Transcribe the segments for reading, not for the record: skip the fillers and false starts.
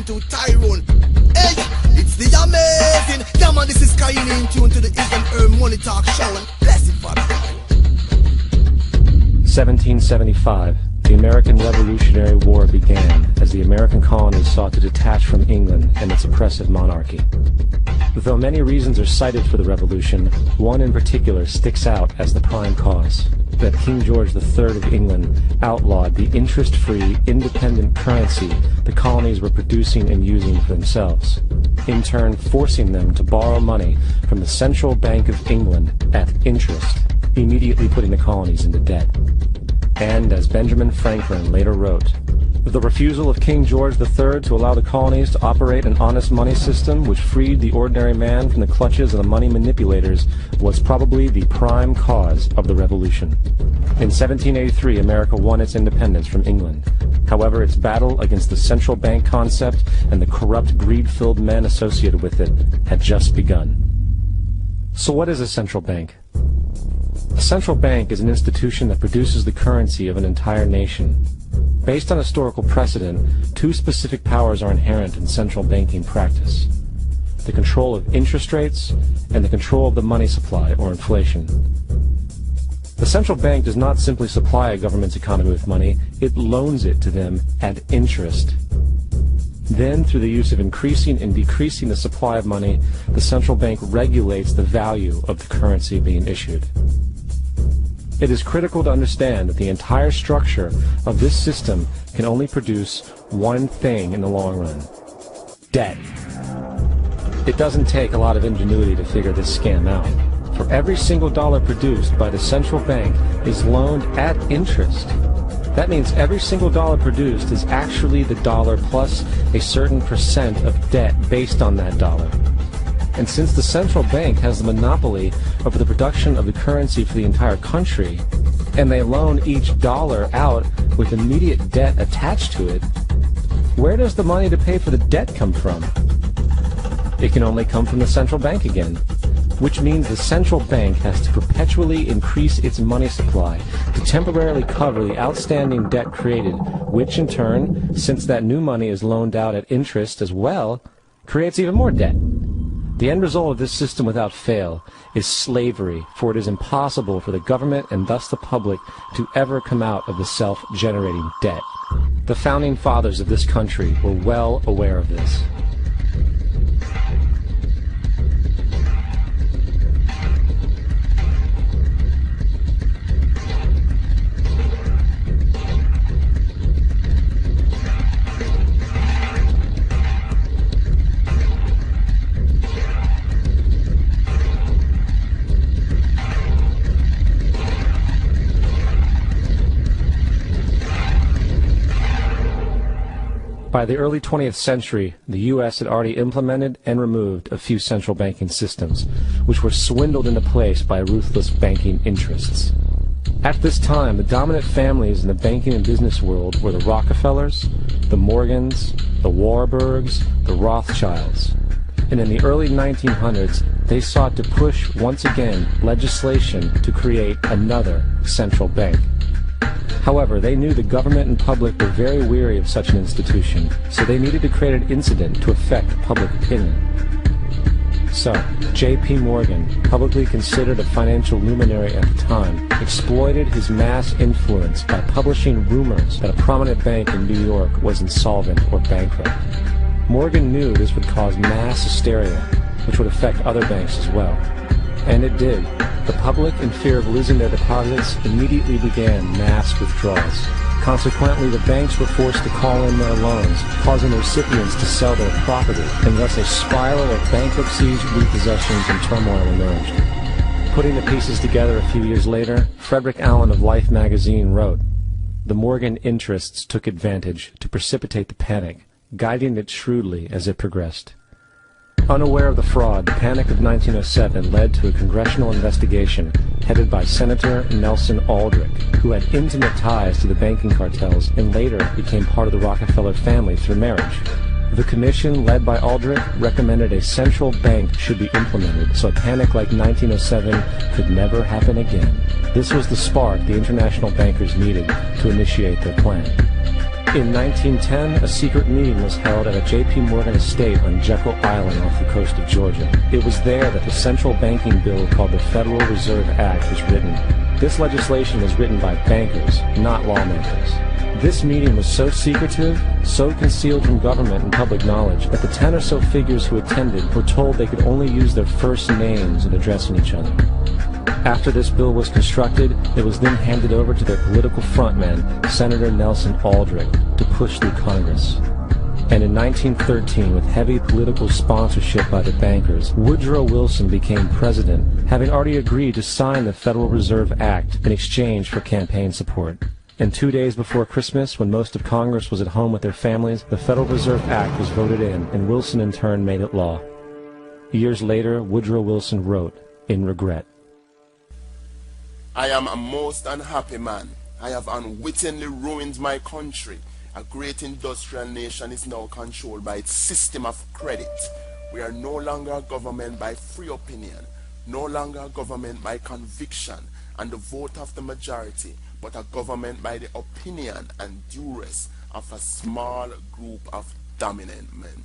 tune to Tyrone. Hey, it's the amazing. Yeah man, this is Kayini in tune to the Islam Money Talk Show. And bless it, Father. 1775. The American Revolutionary War began as the American colonies sought to detach from England and its oppressive monarchy. Though many reasons are cited for the revolution, one in particular sticks out as the prime cause: that King George III of England outlawed the interest-free, independent currency the colonies were producing and using for themselves, in turn forcing them to borrow money from the Central Bank of England at interest, immediately putting the colonies into debt. And, as Benjamin Franklin later wrote, the refusal of King George III to allow the colonies to operate an honest money system which freed the ordinary man from the clutches of the money manipulators was probably the prime cause of the revolution. In 1783, America won its independence from England. However, its battle against the central bank concept and the corrupt, greed-filled men associated with it had just begun. So what is a central bank? A central bank is an institution that produces the currency of an entire nation. Based on historical precedent, two specific powers are inherent in central banking practice: the control of interest rates and the control of the money supply, or inflation. The central bank does not simply supply a government's economy with money, it loans it to them at interest. Then, through the use of increasing and decreasing the supply of money, the central bank regulates the value of the currency being issued. It is critical to understand that the entire structure of this system can only produce one thing in the long run: debt. It doesn't take a lot of ingenuity to figure this scam out. For every single dollar produced by the central bank is loaned at interest. That means every single dollar produced is actually the dollar plus a certain percent of debt based on that dollar. And since the central bank has the monopoly over the production of the currency for the entire country, and they loan each dollar out with immediate debt attached to it, where does the money to pay for the debt come from? It can only come from the central bank again, which means the central bank has to perpetually increase its money supply to temporarily cover the outstanding debt created, which in turn, since that new money is loaned out at interest as well, creates even more debt. The end result of this system without fail is slavery, for it is impossible for the government and thus the public to ever come out of the self-generating debt. The founding fathers of this country were well aware of this. By the early 20th century, the U.S. had already implemented and removed a few central banking systems, which were swindled into place by ruthless banking interests. At this time, the dominant families in the banking and business world were the Rockefellers, the Morgans, the Warburgs, the Rothschilds. And in the early 1900s, they sought to push, once again, legislation to create another central bank. However, they knew the government and public were very weary of such an institution, so they needed to create an incident to affect public opinion. So, J.P. Morgan, publicly considered a financial luminary at the time, exploited his mass influence by publishing rumors that a prominent bank in New York was insolvent or bankrupt. Morgan knew this would cause mass hysteria, which would affect other banks as well. And it did. The public, in fear of losing their deposits, immediately began mass withdrawals. Consequently, the banks were forced to call in their loans, causing the recipients to sell their property, and thus a spiral of bankruptcies, repossessions, and turmoil emerged. Putting the pieces together a few years later, Frederick Allen of Life magazine wrote, "The Morgan interests took advantage to precipitate the panic, guiding it shrewdly as it progressed." Unaware of the fraud, the Panic of 1907 led to a congressional investigation headed by Senator Nelson Aldrich, who had intimate ties to the banking cartels and later became part of the Rockefeller family through marriage. The commission, led by Aldrich, recommended a central bank should be implemented so a panic like 1907 could never happen again. This was the spark the international bankers needed to initiate their plan. In 1910, a secret meeting was held at a J.P. Morgan estate on Jekyll Island off the coast of Georgia. It was there that the central banking bill called the Federal Reserve Act was written. This legislation was written by bankers, not lawmakers. This meeting was so secretive, so concealed from government and public knowledge, that the 10 or so figures who attended were told they could only use their first names in addressing each other. After this bill was constructed, it was then handed over to their political frontman, Senator Nelson Aldrich, to push through Congress. And in 1913, with heavy political sponsorship by the bankers, Woodrow Wilson became president, having already agreed to sign the Federal Reserve Act in exchange for campaign support. And 2 days before Christmas, when most of Congress was at home with their families, the Federal Reserve Act was voted in, and Wilson in turn made it law. Years later, Woodrow Wilson wrote, in regret, I am a most unhappy man. I have unwittingly ruined my country. A great industrial nation is now controlled by its system of credit. We are no longer a government by free opinion, no longer a government by conviction and the vote of the majority, but a government by the opinion and duress of a small group of dominant men.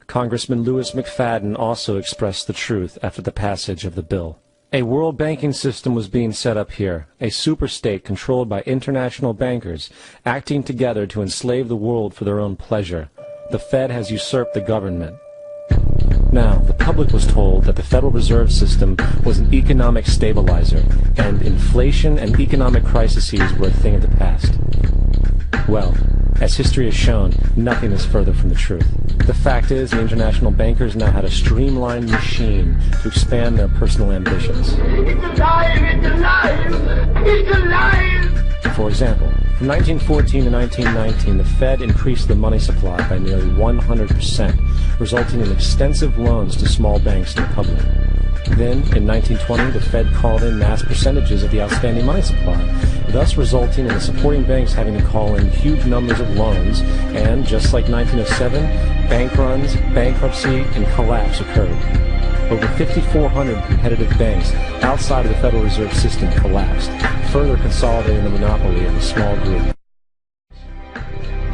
Congressman Louis McFadden also expressed the truth after the passage of the bill. A world banking system was being set up here, a superstate controlled by international bankers, acting together to enslave the world for their own pleasure. The Fed has usurped the government. Now, the public was told that the Federal Reserve System was an economic stabilizer, and inflation and economic crises were a thing of the past. Well, as history has shown, nothing is further from the truth. The fact is, the international bankers now had a streamlined machine to expand their personal ambitions. It's alive! It's alive! It's alive! For example, from 1914 to 1919, the Fed increased the money supply by nearly 100%, resulting in extensive loans to small banks and the public. Then, in 1920, the Fed called in mass percentages of the outstanding money supply, thus resulting in the supporting banks having to call in huge numbers of loans, and, just like 1907, bank runs, bankruptcy, and collapse occurred. Over 5,400 competitive banks outside of the Federal Reserve System collapsed, further consolidating the monopoly of a small group.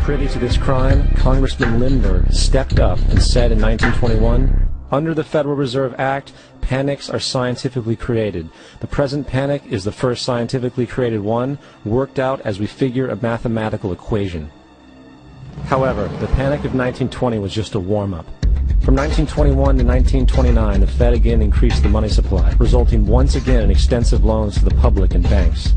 Privy to this crime, Congressman Lindbergh stepped up and said in 1921, under the Federal Reserve Act, panics are scientifically created. The present panic is the first scientifically created one, worked out as we figure a mathematical equation. However, the panic of 1920 was just a warm-up. From 1921 to 1929, the Fed again increased the money supply, resulting once again in extensive loans to the public and banks.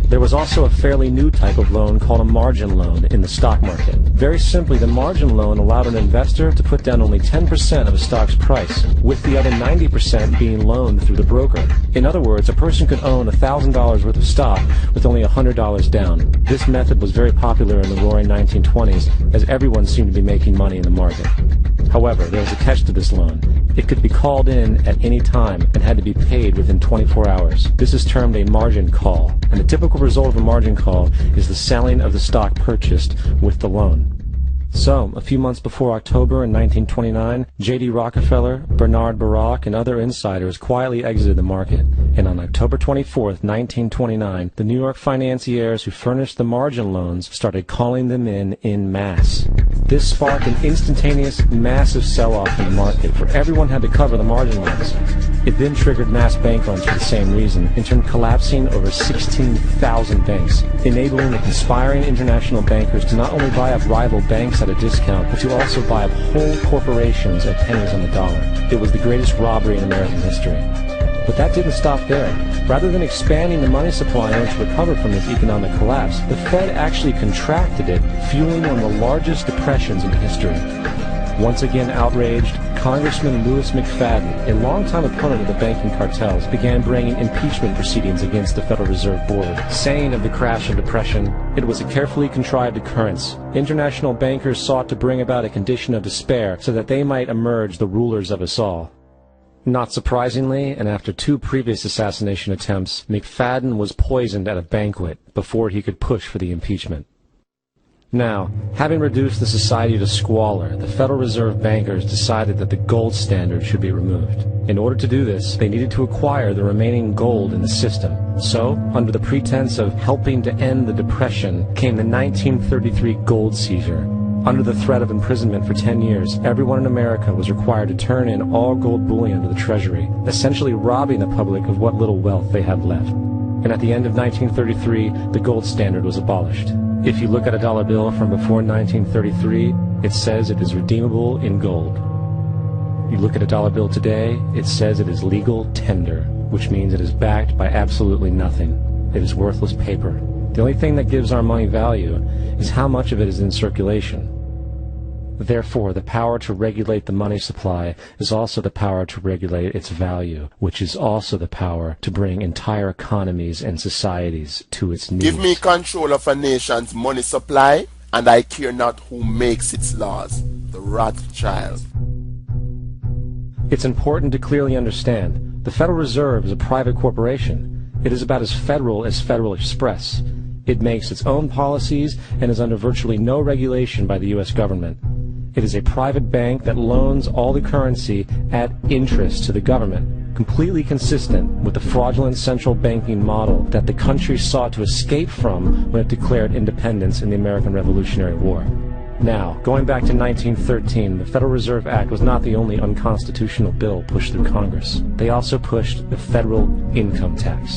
There was also a fairly new type of loan called a margin loan in the stock market. Very simply, the margin loan allowed an investor to put down only 10% of a stock's price, with the other 90% being loaned through the broker. In other words, a person could own $1,000 worth of stock with only $100 down. This method was very popular in the roaring 1920s, as everyone seemed to be making money in the market. However, there was a catch to this loan. It could be called in at any time and had to be paid within 24 hours. This is termed a margin call, and the typical result of a margin call is the selling of the stock purchased with the loan. So, a few months before October in 1929, J.D. Rockefeller, Bernard Baruch, and other insiders quietly exited the market. And on October 24th, 1929, the New York financiers who furnished the margin loans started calling them in masse. This sparked an instantaneous, massive sell-off in the market, for everyone had to cover the margin loans. It then triggered mass bank runs for the same reason, in turn collapsing over 16,000 banks, enabling the conspiring international bankers to not only buy up rival banks at a discount, but to also buy up whole corporations at pennies on the dollar. It was the greatest robbery in American history. But that didn't stop there. Rather than expanding the money supply in order to recover from this economic collapse, the Fed actually contracted it, fueling one of the largest depressions in history. Once again outraged, Congressman Louis McFadden, a longtime opponent of the banking cartels, began bringing impeachment proceedings against the Federal Reserve Board, saying of the crash and depression, it was a carefully contrived occurrence. International bankers sought to bring about a condition of despair so that they might emerge the rulers of us all. Not surprisingly, and after 2 previous assassination attempts, McFadden was poisoned at a banquet before he could push for the impeachment. Now, having reduced the society to squalor, the Federal Reserve bankers decided that the gold standard should be removed. In order to do this, they needed to acquire the remaining gold in the system. So, under the pretense of helping to end the Depression, came the 1933 gold seizure. Under the threat of imprisonment for 10 years, everyone in America was required to turn in all gold bullion to the Treasury, essentially robbing the public of what little wealth they had left. And at the end of 1933, the gold standard was abolished. If you look at a dollar bill from before 1933, it says it is redeemable in gold. You look at a dollar bill today, it says it is legal tender, which means it is backed by absolutely nothing. It is worthless paper. The only thing that gives our money value is how much of it is in circulation. Therefore, the power to regulate the money supply is also the power to regulate its value, which is also the power to bring entire economies and societies to its knees. Give me control of a nation's money supply, and I care not who makes its laws. The Rothschild. It's important to clearly understand, the Federal Reserve is a private corporation. It is about as Federal Express. It makes its own policies and is under virtually no regulation by the U.S. government. It is a private bank that loans all the currency at interest to the government, completely consistent with the fraudulent central banking model that the country sought to escape from when it declared independence in the American Revolutionary War. Now, going back to 1913, the Federal Reserve Act was not the only unconstitutional bill pushed through Congress. They also pushed the federal income tax.